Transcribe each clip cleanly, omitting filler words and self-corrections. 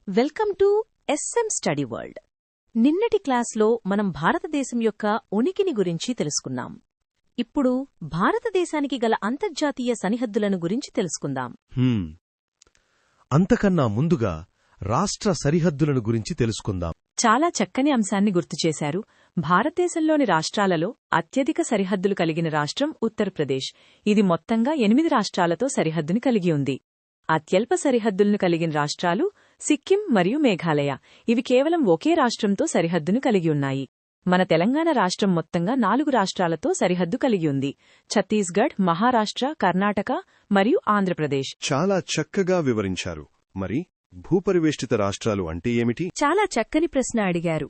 Welcome to S M study world. నిన్నటి క్లాస్లో మనం భారతదేశం యొక్క ఉనికిని గురించి తెలుసుకున్నాం. ఇప్పుడు భారతదేశానికి గల అంతర్జాతీయ సరిహద్దులను గురించి తెలుసుకుందాం. అంతకన్నా ముందుగా రాష్ట్ర సరిహద్దులను గురించి తెలుసుకుందాం. చాలా చక్కని అంశాన్ని గుర్తుచేశారు. భారతదేశంలోని రాష్ట్రాలలో అత్యధిక సరిహద్దులు కలిగిన రాష్ట్రం ఉత్తరప్రదేశ్. ఇది మొత్తంగా 8 రాష్ట్రాలతో సరిహద్దుని కలిగి ఉంది. అత్యల్ప సరిహద్దులను కలిగిన రాష్ట్రాలు సిక్కిం మరియు మేఘాలయ. ఇవి కేవలం ఒకే రాష్ట్రంతో సరిహద్దును కలిగి ఉన్నాయి. మన తెలంగాణ రాష్ట్రం మొత్తంగా 4 రాష్ట్రాలతో సరిహద్దు కలిగి ఉంది: ఛత్తీస్గఢ్, మహారాష్ట్ర, కర్ణాటక మరియు ఆంధ్రప్రదేశ్. చాలా చక్కగా వివరించారు. మరి భూపరివేష్టిత రాష్ట్రాలు అంటే ఏమిటి? చాలా చక్కని ప్రశ్న అడిగారు.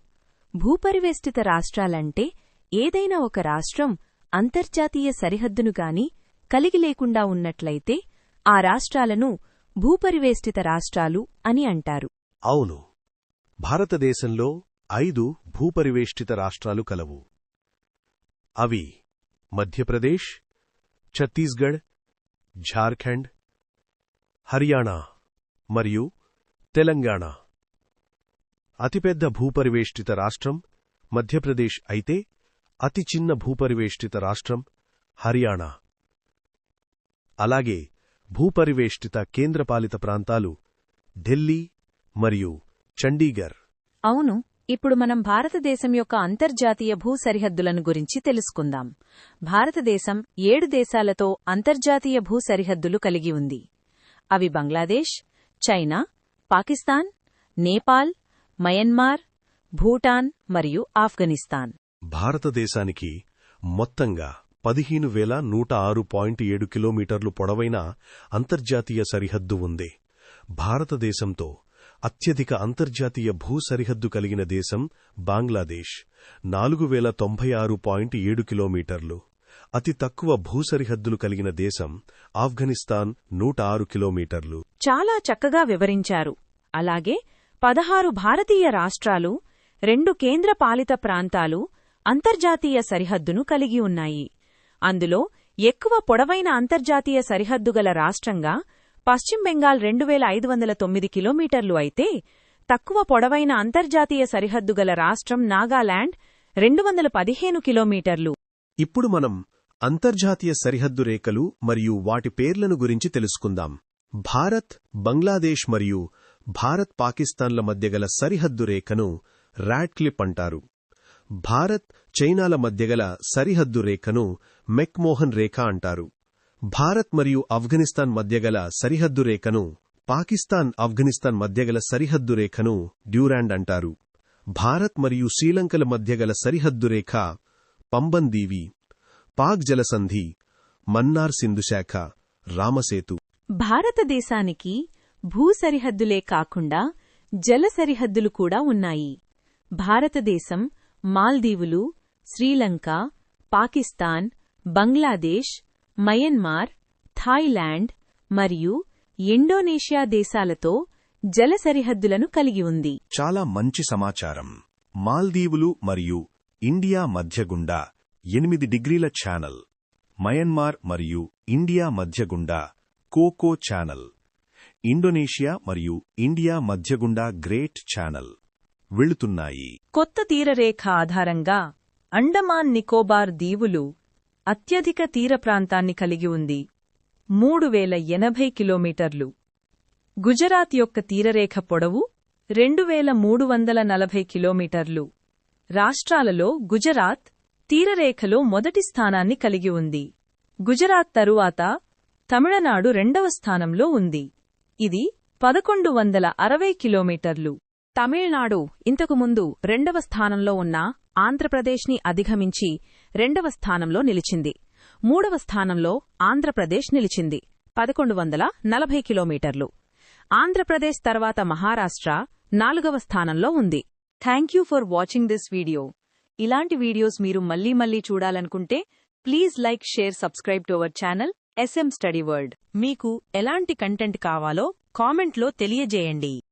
భూపరివేష్టిత రాష్ట్రాలంటే ఏదైనా ఒక రాష్ట్రం అంతర్జాతీయ సరిహద్దును గాని కలిగి లేకుండా ఉన్నట్లయితే ఆ రాష్ట్రాలను భూపరివేష్టిత రాష్ట్రాలు అని అంటారు. అవును, భారతదేశంలో 5 భూపరివేష్టిత రాష్ట్రాలు కలవు. అవి మధ్యప్రదేశ్, ఛత్తీస్గఢ్, ఝార్ఖండ్, హర్యానా మరియు తెలంగాణ. అతిపెద్ద భూపరివేష్టిత రాష్ట్రం మధ్యప్రదేశ్ అయితే అతి చిన్న భూపరివేష్టిత రాష్ట్రం హర్యానా. అలాగే భూపరివేష్టిత కేంద్రపాలిత ప్రాంతాలు ఢిల్లీ మరియు చండీగఢ్. అవును, ఇప్పుడు మనం భారతదేశం యొక్క అంతర్జాతీయ భూ సరిహద్దులను గురించి తెలుసుకుందాం. భారతదేశం 7 దేశాలతో అంతర్జాతీయ భూ సరిహద్దులు కలిగి ఉంది. అవి బంగ్లాదేశ్, చైనా, పాకిస్తాన్, నేపాల్, మయన్మార్, భూటాన్ మరియు ఆఫ్ఘనిస్తాన్. భారతదేశానికి మొత్తంగా 15,106.7 కిలోమీటర్లు పొడవైన అంతర్జాతీయ సరిహద్దు ఉంది. భారతదేశంతో అత్యధిక అంతర్జాతీయ భూ సరిహద్దు కలిగిన దేశం బంగ్లాదేశ్, 4,096.7 కిలోమీటర్లు. అతి తక్కువ భూ సరిహద్దులు కలిగిన దేశం ఆఫ్ఘనిస్తాన్, 106 కిలోమీటర్లు. చాలా చక్కగా వివరించారు. అలాగే 16 భారతీయ రాష్ట్రాలు, 2 కేంద్రపాలిత ప్రాంతాలు అంతర్జాతీయ సరిహద్దును కలిగి ఉన్నాయి. అందులో ఎక్కువ పొడవైన అంతర్జాతీయ సరిహద్దుగల రాష్ట్రంగా పశ్చిమ బెంగాల్ 2,509 కిలోమీటర్లు అయితే, తక్కువ పొడవైన అంతర్జాతీయ సరిహద్దుగల రాష్ట్రం నాగాలాండ్ 215 కిలోమీటర్లు. ఇప్పుడు మనం అంతర్జాతీయ సరిహద్దు రేఖలు మరియు వాటి పేర్లను గురించి తెలుసుకుందాం. భారత్, బంగ్లాదేశ్ మరియు భారత్ పాకిస్తాన్ల మధ్యగల సరిహద్దు రేఖను రాడ్క్లిప్ అంటారు. భారత్, చైనాల మధ్యగల సరిహద్దు రేఖను మెక్మోహన్ రేఖ అంటారు. భారత్ మరియు ఆఫ్ఘనిస్తాన్ మధ్యగల సరిహద్దు రేఖను, పాకిస్తాన్, ఆఫ్ఘనిస్తాన్ మధ్యగల సరిహద్దు రేఖను డ్యూరాండ్ అంటారు. భారత్ మరియు శ్రీలంకల మధ్యగల సరిహద్దు రేఖ పంబన్ దీవి. పాక్ జలసంధి, మన్నార్ సింధుశాఖ, రామసేతు. భారతదేశానికి భూ సరిహద్దులే కాకుండా జల సరిహద్దులు కూడా ఉన్నాయి. భారతదేశం మాల్దీవులు, శ్రీలంక, పాకిస్తాన్, బంగ్లాదేశ్, మయన్మార్, థాయిలాండ్ మరియు ఇండోనేషియా దేశాలతో జల సరిహద్దులను కలిగి ఉంది. చాలా మంచి సమాచారం. మాల్దీవులు మరియు ఇండియా మధ్య గుండా 8 డిగ్రీల ఛానల్, మయన్మార్ మరియు ఇండియా మధ్య గుండా కోకో ఛానల్, ఇండోనేషియా మరియు ఇండియా మధ్యగుండా గ్రేట్ ఛానల్ వెళుతున్నాయి. కొత్త తీరరేఖ ఆధారంగా అండమాన్ నికోబార్ దీవులు అత్యధిక తీర ప్రాంతాన్ని కలిగి ఉంది, 3,080 కిలోమీటర్లు. గుజరాత్ యొక్క తీరరేఖ పొడవు 2,340 కిలోమీటర్లు. రాష్ట్రాలలో గుజరాత్ తీరరేఖలో మొదటి స్థానాన్ని కలిగి ఉంది. గుజరాత్ తరువాత తమిళనాడు 2వ స్థానంలో ఉంది. ఇది 1,160 కిలోమీటర్లు. తమిళనాడు ఇంతకుముందు 2వ స్థానంలో ఉన్న ఆంధ్రప్రదేశ్ని అధిగమించి 2వ స్థానంలో నిలిచింది. 3వ స్థానంలో ఆంధ్రప్రదేశ్ నిలిచింది, 1,140 కిలోమీటర్లు. ఆంధ్రప్రదేశ్ తర్వాత మహారాష్ట్ర 4వ స్థానంలో ఉంది. Thank you for watching this video. ఇలాంటి వీడియోస్ మీరు మళ్లీ చూడాలనుకుంటే please like, share, subscribe to our channel S M study world. మీకు ఎలాంటి కంటెంట్ కావాలో కామెంట్లో తెలియజేయండి.